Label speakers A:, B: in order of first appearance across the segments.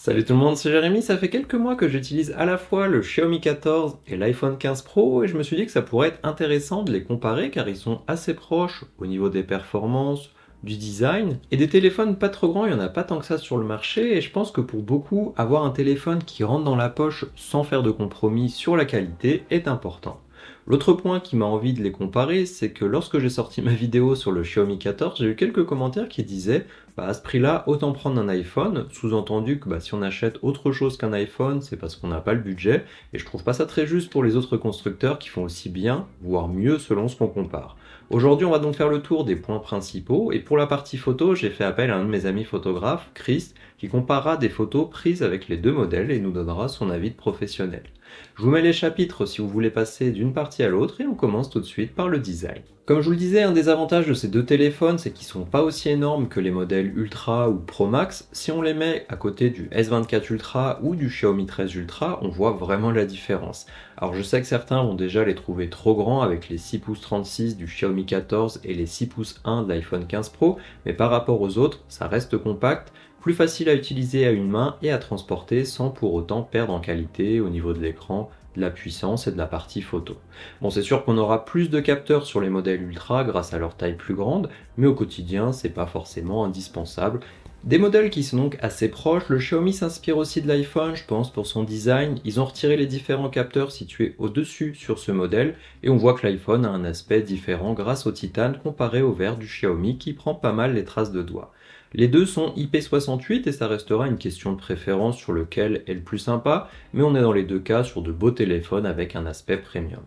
A: Salut tout le monde, c'est Jérémy. Ça fait quelques mois que j'utilise à la fois le Xiaomi 14 et l'iPhone 15 Pro et je me suis dit que ça pourrait être intéressant de les comparer car ils sont assez proches au niveau des performances, du design et des téléphones pas trop grands, il n'y en a pas tant que ça sur le marché et je pense que pour beaucoup, avoir un téléphone qui rentre dans la poche sans faire de compromis sur la qualité est important. L'autre point qui m'a envie de les comparer, c'est que lorsque j'ai sorti ma vidéo sur le Xiaomi 14, j'ai eu quelques commentaires qui disaient à ce prix-là, autant prendre un iPhone, sous-entendu que si on achète autre chose qu'un iPhone, c'est parce qu'on n'a pas le budget, et je trouve pas ça très juste pour les autres constructeurs qui font aussi bien, voire mieux selon ce qu'on compare. Aujourd'hui, on va donc faire le tour des points principaux, et pour la partie photo, j'ai fait appel à un de mes amis photographes, Chris, qui comparera des photos prises avec les deux modèles et nous donnera son avis de professionnel. Je vous mets les chapitres si vous voulez passer d'une partie à l'autre et on commence tout de suite par le design. Comme je vous le disais, un des avantages de ces deux téléphones, c'est qu'ils sont pas aussi énormes que les modèles Ultra ou Pro Max. Si on les met à côté du S24 Ultra ou du Xiaomi 13 Ultra, on voit vraiment la différence. Alors je sais que certains vont déjà les trouver trop grands avec les 6 pouces 36 du Xiaomi 14 et les 6 pouces 1 de l'iPhone 15 Pro, mais par rapport aux autres, ça reste compact, plus facile à utiliser à une main et à transporter sans pour autant perdre en qualité au niveau de l'écran, de la puissance et de la partie photo. Bon, c'est sûr qu'on aura plus de capteurs sur les modèles Ultra grâce à leur taille plus grande, mais au quotidien, c'est pas forcément indispensable. Des modèles qui sont donc assez proches, le Xiaomi s'inspire aussi de l'iPhone, je pense, pour son design. Ils ont retiré les différents capteurs situés au-dessus sur ce modèle, et on voit que l'iPhone a un aspect différent grâce au titane comparé au verre du Xiaomi qui prend pas mal les traces de doigts. Les deux sont IP68 et ça restera une question de préférence sur lequel est le plus sympa, mais on est dans les deux cas sur de beaux téléphones avec un aspect premium.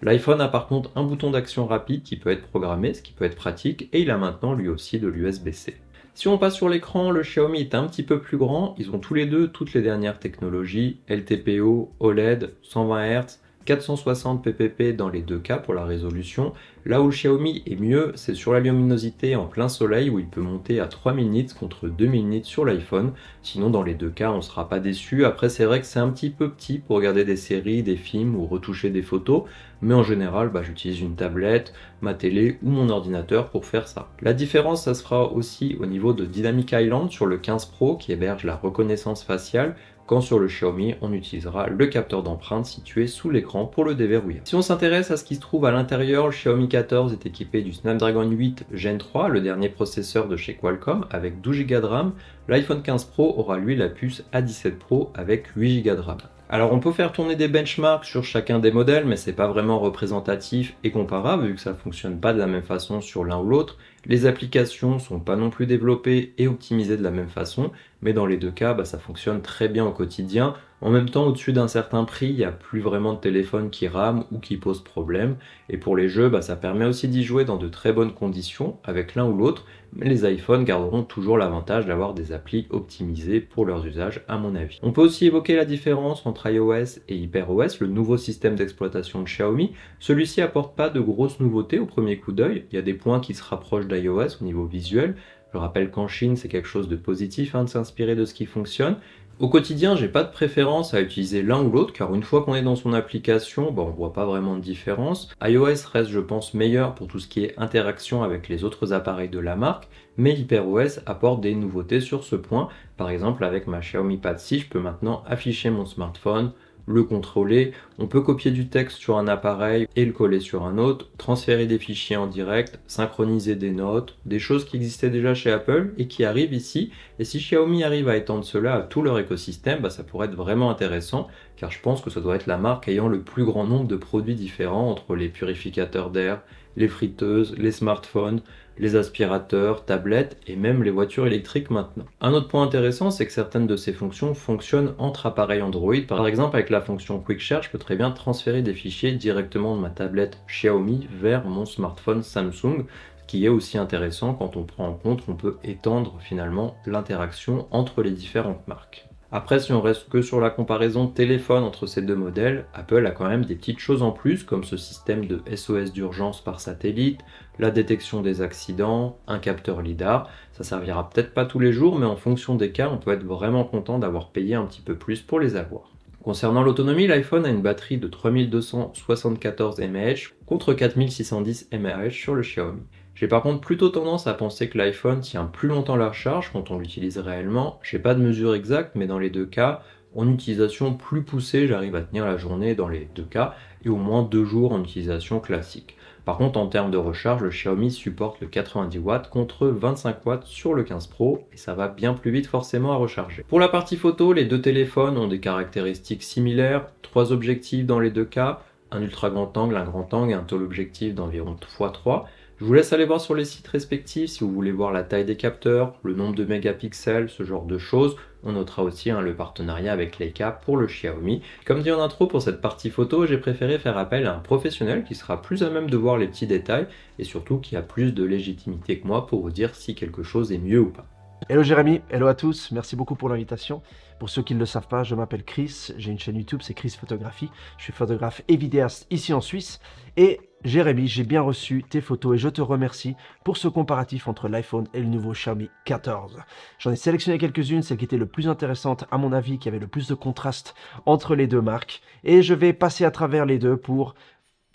A: L'iPhone a par contre un bouton d'action rapide qui peut être programmé, ce qui peut être pratique, et il a maintenant lui aussi de l'USB-C. Si on passe sur l'écran, le Xiaomi est un petit peu plus grand, ils ont tous les deux toutes les dernières technologies, LTPO, OLED, 120 Hz, 460 pp dans les deux cas pour la résolution. Là où le Xiaomi est mieux, c'est sur la luminosité en plein soleil où il peut monter à 3000 nits contre 2000 nits sur l'iPhone. Sinon dans les deux cas on ne sera pas déçu. Après c'est vrai que c'est un petit peu petit pour regarder des séries, des films ou retoucher des photos. Mais en général j'utilise une tablette, ma télé ou mon ordinateur pour faire ça. La différence ça se fera aussi au niveau de Dynamic Island sur le 15 Pro qui héberge la reconnaissance faciale, quand sur le Xiaomi, on utilisera le capteur d'empreinte situé sous l'écran pour le déverrouiller. Si on s'intéresse à ce qui se trouve à l'intérieur, le Xiaomi 14 est équipé du Snapdragon 8 Gen 3, le dernier processeur de chez Qualcomm, avec 12 Go de RAM. L'iPhone 15 Pro aura lui la puce A17 Pro avec 8 Go de RAM. Alors on peut faire tourner des benchmarks sur chacun des modèles, mais c'est pas vraiment représentatif et comparable vu que ça fonctionne pas de la même façon sur l'un ou l'autre. Les applications sont pas non plus développées et optimisées de la même façon, mais dans les deux cas, ça fonctionne très bien au quotidien. En même temps, au-dessus d'un certain prix, il n'y a plus vraiment de téléphone qui rame ou qui pose problème. Et pour les jeux, ça permet aussi d'y jouer dans de très bonnes conditions avec l'un ou l'autre, mais les iPhones garderont toujours l'avantage d'avoir des applis optimisées pour leurs usages à mon avis. On peut aussi évoquer la différence entre iOS et HyperOS, le nouveau système d'exploitation de Xiaomi. Celui-ci apporte pas de grosses nouveautés au premier coup d'œil, il y a des points qui se rapprochent d'iOS au niveau visuel. Je rappelle qu'en Chine, c'est quelque chose de positif de s'inspirer de ce qui fonctionne. Au quotidien, j'ai pas de préférence à utiliser l'un ou l'autre car une fois qu'on est dans son application, on voit pas vraiment de différence. iOS reste, je pense, meilleur pour tout ce qui est interaction avec les autres appareils de la marque, mais HyperOS apporte des nouveautés sur ce point. Par exemple, avec ma Xiaomi Pad 6, je peux maintenant afficher mon smartphone, le contrôler, on peut copier du texte sur un appareil et le coller sur un autre, transférer des fichiers en direct, synchroniser des notes, des choses qui existaient déjà chez Apple et qui arrivent ici. Et si Xiaomi arrive à étendre cela à tout leur écosystème, ça pourrait être vraiment intéressant car je pense que ça doit être la marque ayant le plus grand nombre de produits différents entre les purificateurs d'air, les friteuses, les smartphones, les aspirateurs, tablettes et même les voitures électriques maintenant. Un autre point intéressant, c'est que certaines de ces fonctions fonctionnent entre appareils Android. Par exemple, avec la fonction Quick Share, je peux très bien transférer des fichiers directement de ma tablette Xiaomi vers mon smartphone Samsung, ce qui est aussi intéressant quand on prend en compte qu'on peut étendre finalement l'interaction entre les différentes marques. Après, si on reste que sur la comparaison de téléphone entre ces deux modèles, Apple a quand même des petites choses en plus, comme ce système de SOS d'urgence par satellite, la détection des accidents, un capteur LiDAR. Ça servira peut-être pas tous les jours, mais en fonction des cas, on peut être vraiment content d'avoir payé un petit peu plus pour les avoir. Concernant l'autonomie, l'iPhone a une batterie de 3274 mAh contre 4610 mAh sur le Xiaomi. J'ai par contre plutôt tendance à penser que l'iPhone tient plus longtemps la recharge quand on l'utilise réellement. J'ai pas de mesure exacte, mais dans les deux cas, en utilisation plus poussée, j'arrive à tenir la journée dans les deux cas, et au moins 2 jours en utilisation classique. Par contre, en termes de recharge, le Xiaomi supporte le 90 watts contre 25 watts sur le 15 Pro, et ça va bien plus vite forcément à recharger. Pour la partie photo, les deux téléphones ont des caractéristiques similaires, 3 objectifs dans les deux cas, un ultra grand angle, un grand angle et un téléobjectif d'environ x3. Je vous laisse aller voir sur les sites respectifs si vous voulez voir la taille des capteurs, le nombre de mégapixels, ce genre de choses. On notera aussi le partenariat avec Leica pour le Xiaomi. Comme dit en intro, pour cette partie photo, j'ai préféré faire appel à un professionnel qui sera plus à même de voir les petits détails et surtout qui a plus de légitimité que moi pour vous dire si quelque chose est mieux ou pas.
B: Hello Jérémy, hello à tous, merci beaucoup pour l'invitation. Pour ceux qui ne le savent pas, je m'appelle Chris, j'ai une chaîne YouTube, c'est Chris Photographie. Je suis photographe et vidéaste ici en Suisse. Et Jérémy, j'ai bien reçu tes photos et je te remercie pour ce comparatif entre l'iPhone et le nouveau Xiaomi 14. J'en ai sélectionné quelques-unes, celles qui étaient le plus intéressantes à mon avis, qui avaient le plus de contraste entre les deux marques. Et je vais passer à travers les deux pour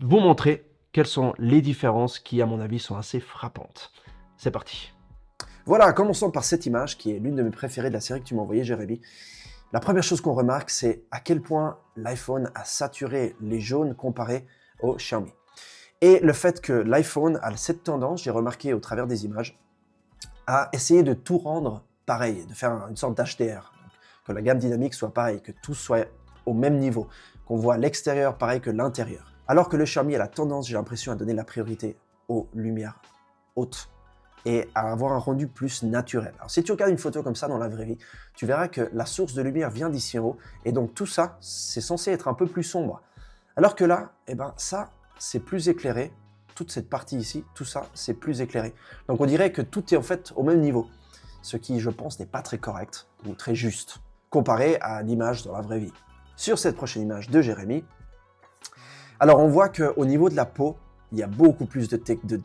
B: vous montrer quelles sont les différences qui, à mon avis, sont assez frappantes. C'est parti. Voilà, commençons par cette image qui est l'une de mes préférées de la série que tu m'as envoyée, Jérémy. La première chose qu'on remarque, c'est à quel point l'iPhone a saturé les jaunes comparé au Xiaomi. Et le fait que l'iPhone a cette tendance, j'ai remarqué au travers des images, à essayer de tout rendre pareil, de faire une sorte d'HDR, que la gamme dynamique soit pareille, que tout soit au même niveau, qu'on voit l'extérieur pareil que l'intérieur. Alors que le Xiaomi a la tendance, j'ai l'impression, à donner la priorité aux lumières hautes et à avoir un rendu plus naturel. Alors si tu regardes une photo comme ça dans la vraie vie, tu verras que la source de lumière vient d'ici en haut, et donc tout ça, c'est censé être un peu plus sombre. Alors que là, eh ben, ça, c'est plus éclairé, toute cette partie ici, tout ça, c'est plus éclairé. Donc on dirait que tout est en fait au même niveau, ce qui, je pense, n'est pas très correct, ou très juste, comparé à l'image dans la vraie vie. Sur cette prochaine image de Jérémy, alors on voit qu'au niveau de la peau, il y a beaucoup plus de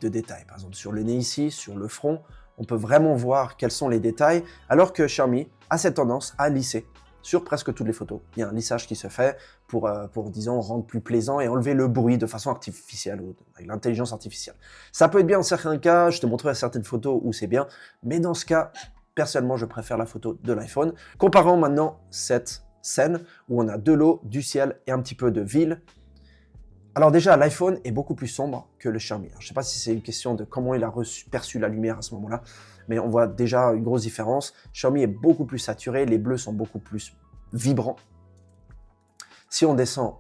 B: détails. Par exemple, sur le nez ici, sur le front, on peut vraiment voir quels sont les détails, alors que Xiaomi a cette tendance à lisser sur presque toutes les photos. Il y a un lissage qui se fait pour disons, rendre plus plaisant et enlever le bruit de façon artificielle, ou avec l'intelligence artificielle. Ça peut être bien en certains cas, je te montrerai certaines photos où c'est bien, mais dans ce cas, personnellement, je préfère la photo de l'iPhone. Comparons maintenant cette scène où on a de l'eau, du ciel et un petit peu de ville. Alors déjà, l'iPhone est beaucoup plus sombre que le Xiaomi. Alors, je ne sais pas si c'est une question de comment il a perçu la lumière à ce moment-là, mais on voit déjà une grosse différence. Xiaomi est beaucoup plus saturé, les bleus sont beaucoup plus vibrants. Si on descend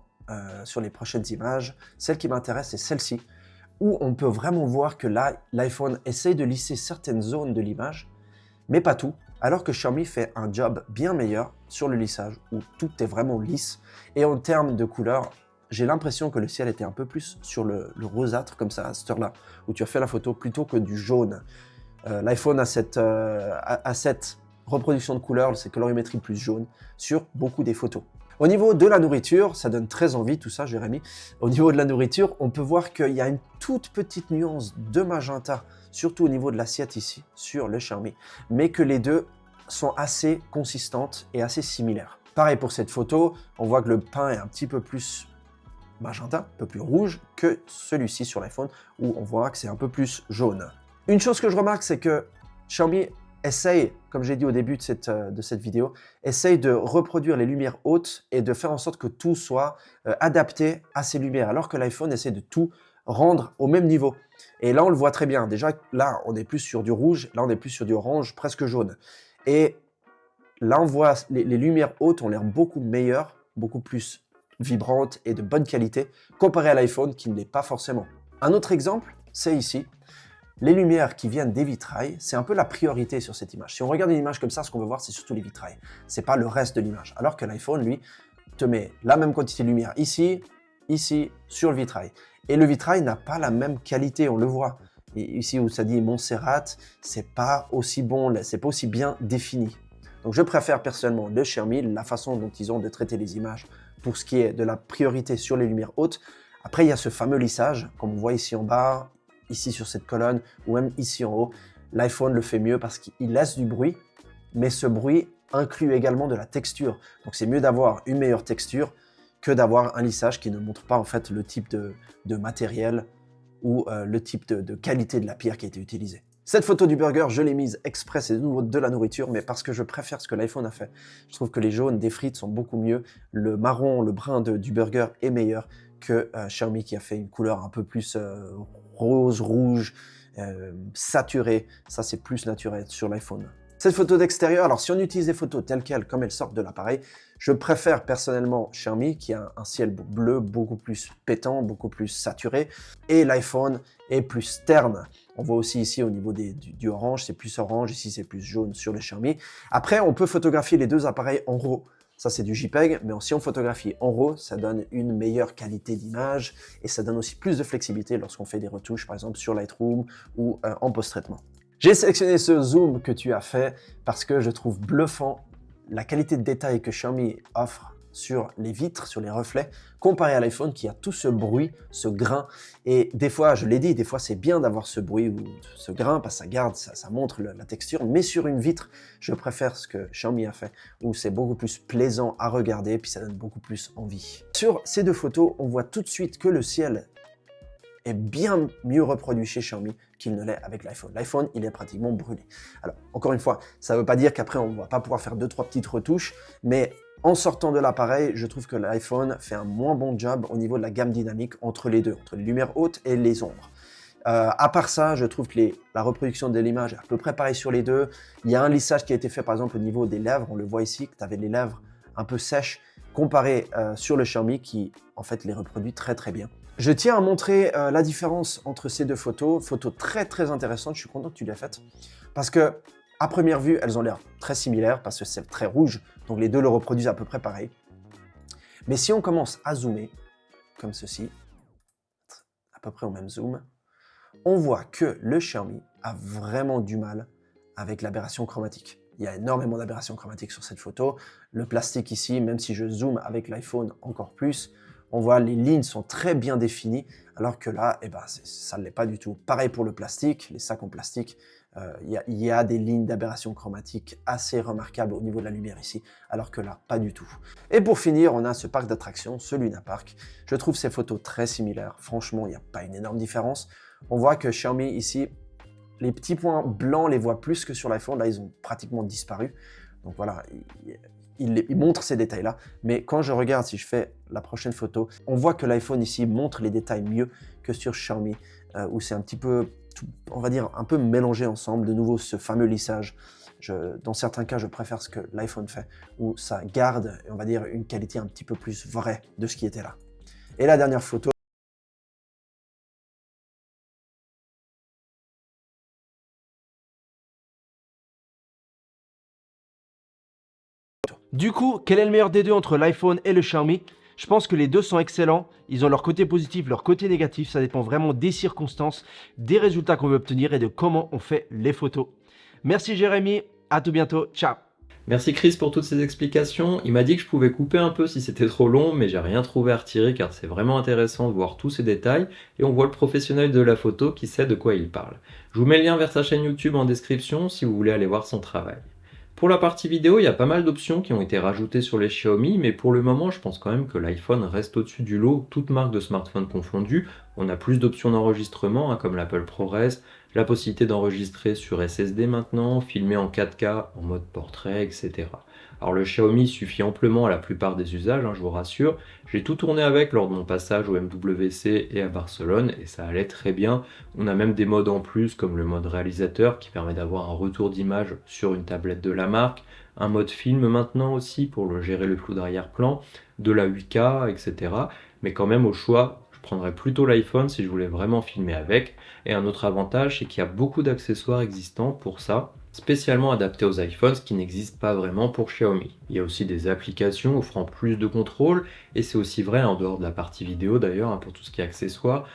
B: sur les prochaines images, celle qui m'intéresse, c'est celle-ci, où on peut vraiment voir que là, l'iPhone essaye de lisser certaines zones de l'image, mais pas tout, alors que Xiaomi fait un job bien meilleur sur le lissage, où tout est vraiment lisse. Et en termes de couleur, j'ai l'impression que le ciel était un peu plus sur le rosâtre, comme ça, à cette heure-là, où tu as fait la photo, plutôt que du jaune. L'iPhone a cette reproduction de couleurs, cette colorimétrie plus jaune, sur beaucoup des photos. Au niveau de la nourriture, ça donne très envie, tout ça, Jérémy. Au niveau de la nourriture, on peut voir qu'il y a une toute petite nuance de magenta, surtout au niveau de l'assiette ici, sur le Xiaomi, mais que les deux sont assez consistantes et assez similaires. Pareil pour cette photo, on voit que le pain est un petit peu plus magenta, un peu plus rouge que celui-ci sur l'iPhone, où on voit que c'est un peu plus jaune. Une chose que je remarque, c'est que Xiaomi essaye, comme j'ai dit au début de cette vidéo, essaye de reproduire les lumières hautes et de faire en sorte que tout soit adapté à ces lumières, alors que l'iPhone essaie de tout rendre au même niveau. Et là, on le voit très bien. Déjà, là, on est plus sur du rouge, là, on est plus sur du orange, presque jaune. Et là, on voit les lumières hautes ont l'air beaucoup meilleures, beaucoup plus vibrantes et de bonne qualité, comparé à l'iPhone qui ne l'est pas forcément. Un autre exemple, c'est ici. Les lumières qui viennent des vitrails, c'est un peu la priorité sur cette image. Si on regarde une image comme ça, ce qu'on veut voir, c'est surtout les vitrails. C'est pas le reste de l'image. Alors que l'iPhone, lui, te met la même quantité de lumière ici, ici, sur le vitrail. Et le vitrail n'a pas la même qualité, on le voit. Et ici où ça dit Montserrat, c'est pas aussi bon, c'est pas aussi bien défini. Donc je préfère personnellement le Xiaomi, la façon dont ils ont de traiter les images pour ce qui est de la priorité sur les lumières hautes. Après, il y a ce fameux lissage, comme on voit ici en bas, ici sur cette colonne, ou même ici en haut. L'iPhone le fait mieux parce qu'il laisse du bruit, mais ce bruit inclut également de la texture. Donc c'est mieux d'avoir une meilleure texture que d'avoir un lissage qui ne montre pas en fait le type de matériel ou le type de qualité de la pierre qui a été utilisée. Cette photo du burger, je l'ai mise exprès, c'est de nouveau de la nourriture, mais parce que je préfère ce que l'iPhone a fait. Je trouve que les jaunes des frites sont beaucoup mieux, le marron, le brun du burger est meilleur que Xiaomi qui a fait une couleur un peu plus rose, rouge, saturée. Ça, c'est plus naturel sur l'iPhone. Cette photo d'extérieur, alors si on utilise des photos telles quelles, comme elles sortent de l'appareil, je préfère personnellement Xiaomi qui a un ciel bleu beaucoup plus pétant, beaucoup plus saturé, et l'iPhone est plus terne. On voit aussi ici au niveau du orange, c'est plus orange, ici c'est plus jaune sur le Xiaomi. Après, on peut photographier les deux appareils en RAW. Ça, c'est du JPEG, mais si on photographie en RAW, ça donne une meilleure qualité d'image et ça donne aussi plus de flexibilité lorsqu'on fait des retouches, par exemple sur Lightroom ou en post-traitement. J'ai sélectionné ce zoom que tu as fait parce que je trouve bluffant la qualité de détail que Xiaomi offre sur les vitres, sur les reflets, comparé à l'iPhone qui a tout ce bruit, ce grain. Et des fois, je l'ai dit, des fois c'est bien d'avoir ce bruit ou ce grain parce que ça garde, ça montre la texture. Mais sur une vitre, je préfère ce que Xiaomi a fait, où c'est beaucoup plus plaisant à regarder, puis ça donne beaucoup plus envie. Sur ces deux photos, on voit tout de suite que le ciel est bien mieux reproduit chez Xiaomi qu'il ne l'est avec l'iPhone. L'iPhone, il est pratiquement brûlé. Alors, encore une fois, ça ne veut pas dire qu'après, on ne va pas pouvoir faire 2-3 petites retouches, mais en sortant de l'appareil, je trouve que l'iPhone fait un moins bon job au niveau de la gamme dynamique entre les deux, entre les lumières hautes et les ombres. À part ça, je trouve que la reproduction de l'image est à peu près pareille sur les deux. Il y a un lissage qui a été fait par exemple au niveau des lèvres, on le voit ici, que tu avais les lèvres un peu sèches, comparé sur le Xiaomi qui en fait les reproduit très très bien. Je tiens à montrer la différence entre ces deux photos, photos très très intéressantes, je suis content que tu l'aies faites, parce que à première vue, elles ont l'air très similaires, parce que c'est très rouge, donc les deux le reproduisent à peu près pareil. Mais si on commence à zoomer, comme ceci, à peu près au même zoom, on voit que le Xiaomi a vraiment du mal avec l'aberration chromatique. Il y a énormément d'aberrations chromatiques sur cette photo. Le plastique ici, même si je zoome avec l'iPhone encore plus, on voit les lignes sont très bien définies, alors que là, eh ben, ça ne l'est pas du tout. Pareil pour le plastique, les sacs en plastique, il y a des lignes d'aberration chromatique assez remarquables au niveau de la lumière ici, alors que là, pas du tout. Et pour finir, on a ce parc d'attractions, ce Luna Park. Je trouve ces photos très similaires. Franchement, il n'y a pas une énorme différence. On voit que Xiaomi ici, les petits points blancs, on les voit plus que sur l'iPhone. Là, ils ont pratiquement disparu. Donc voilà, il montre ces détails-là. Mais quand je regarde, si je fais la prochaine photo, on voit que l'iPhone ici montre les détails mieux que sur Xiaomi, où c'est un petit peu, on va dire, un peu mélangé ensemble. De nouveau, ce fameux lissage. Dans certains cas, je préfère ce que l'iPhone fait, où ça garde, on va dire, une qualité un petit peu plus vraie de ce qui était là. Et la dernière photo, du coup, quel est le meilleur des deux entre l'iPhone et le Xiaomi? Je pense que les deux sont excellents, ils ont leur côté positif, leur côté négatif, ça dépend vraiment des circonstances, des résultats qu'on veut obtenir et de comment on fait les photos. Merci Jérémy, à tout bientôt, ciao.
A: Merci Chris pour toutes ces explications. Il m'a dit que je pouvais couper un peu si c'était trop long, mais j'ai rien trouvé à retirer car c'est vraiment intéressant de voir tous ces détails et on voit le professionnel de la photo qui sait de quoi il parle. Je vous mets le lien vers sa chaîne YouTube en description si vous voulez aller voir son travail. Pour la partie vidéo, il y a pas mal d'options qui ont été rajoutées sur les Xiaomi, mais pour le moment, je pense quand même que l'iPhone reste au-dessus du lot, toutes marques de smartphones confondues. On a plus d'options d'enregistrement, comme l'Apple ProRes, la possibilité d'enregistrer sur SSD maintenant, filmer en 4K, en mode portrait, etc. Alors le Xiaomi suffit amplement à la plupart des usages, je vous rassure. J'ai tout tourné avec lors de mon passage au MWC et à Barcelone et ça allait très bien. On a même des modes en plus comme le mode réalisateur qui permet d'avoir un retour d'image sur une tablette de la marque, un mode film maintenant aussi pour gérer le flou d'arrière-plan, de la 8K, etc. Mais quand même au choix, je prendrais plutôt l'iPhone si je voulais vraiment filmer avec. Et un autre avantage, c'est qu'il y a beaucoup d'accessoires existants pour ça, spécialement adaptés aux iPhones, ce qui n'existe pas vraiment pour Xiaomi. Il y a aussi des applications offrant plus de contrôle, et c'est aussi vrai en dehors de la partie vidéo d'ailleurs, pour tout ce qui est accessoires,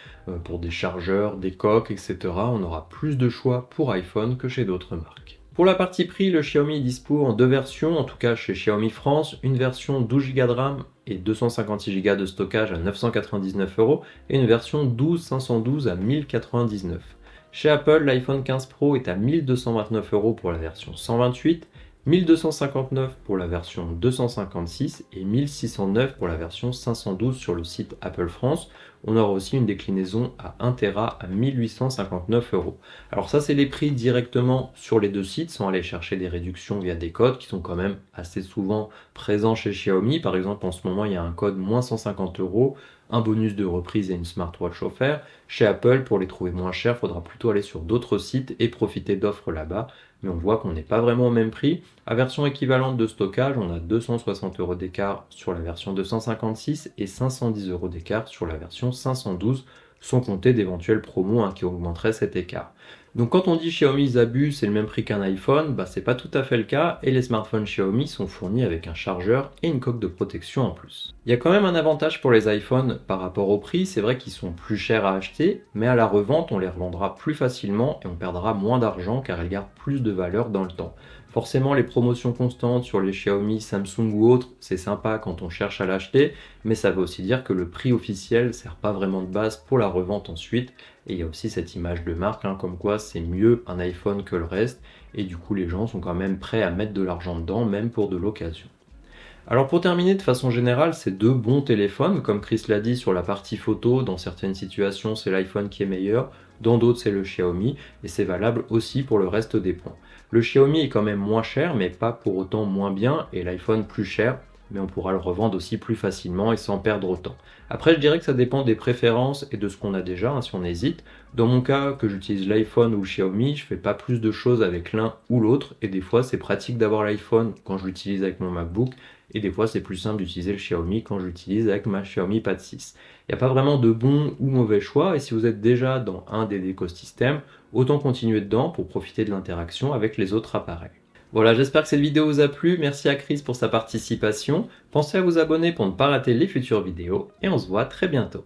A: pour des chargeurs, des coques, etc. On aura plus de choix pour iPhone que chez d'autres marques. Pour la partie prix, le Xiaomi est dispo en deux versions, en tout cas chez Xiaomi France, une version 12 Go de RAM et 256 Go de stockage à 999 € et une version 12 512 à 1099. Chez Apple, l'iPhone 15 Pro est à 1229 € pour la version 128, 1259 pour la version 256 et 1609 pour la version 512 sur le site Apple France, On aura aussi une déclinaison à 1 Tera à 1859 euros. Alors ça, c'est les prix directement sur les deux sites, sans aller chercher des réductions via des codes qui sont quand même assez souvent présents chez Xiaomi. Par exemple, en ce moment, il y a un code moins 150 euros, un bonus de reprise et une smartwatch offert. Chez Apple, pour les trouver moins chers, il faudra plutôt aller sur d'autres sites et profiter d'offres là-bas. Mais on voit qu'on n'est pas vraiment au même prix. À version équivalente de stockage, on a 260 euros d'écart sur la version 256 et 510 euros d'écart sur la version 512, sans compter d'éventuels promos qui augmenteraient cet écart. Donc quand on dit Xiaomi ils abusent, c'est le même prix qu'un iPhone, c'est pas tout à fait le cas et les smartphones Xiaomi sont fournis avec un chargeur et une coque de protection en plus. Il y a quand même un avantage pour les iPhones par rapport au prix, c'est vrai qu'ils sont plus chers à acheter, mais à la revente on les revendra plus facilement et on perdra moins d'argent car elles gardent plus de valeur dans le temps. Forcément, les promotions constantes sur les Xiaomi, Samsung ou autres, c'est sympa quand on cherche à l'acheter, mais ça veut aussi dire que le prix officiel sert pas vraiment de base pour la revente ensuite. Et il y a aussi cette image de marque, comme quoi c'est mieux un iPhone que le reste, et du coup les gens sont quand même prêts à mettre de l'argent dedans, même pour de l'occasion. Alors pour terminer, de façon générale, c'est deux bons téléphones, comme Chris l'a dit sur la partie photo, dans certaines situations c'est l'iPhone qui est meilleur, dans d'autres c'est le Xiaomi, et c'est valable aussi pour le reste des points. Le Xiaomi est quand même moins cher, mais pas pour autant moins bien, et l'iPhone plus cher, mais on pourra le revendre aussi plus facilement et sans perdre autant. Après, je dirais que ça dépend des préférences et de ce qu'on a déjà, si on hésite. Dans mon cas, que j'utilise l'iPhone ou le Xiaomi, je fais pas plus de choses avec l'un ou l'autre, et des fois c'est pratique d'avoir l'iPhone quand je l'utilise avec mon MacBook, et des fois c'est plus simple d'utiliser le Xiaomi quand j'utilise avec ma Xiaomi Pad 6. Il n'y a pas vraiment de bon ou mauvais choix, et si vous êtes déjà dans un des écosystèmes, autant continuer dedans pour profiter de l'interaction avec les autres appareils. Voilà, j'espère que cette vidéo vous a plu, merci à Chris pour sa participation, pensez à vous abonner pour ne pas rater les futures vidéos, et on se voit très bientôt.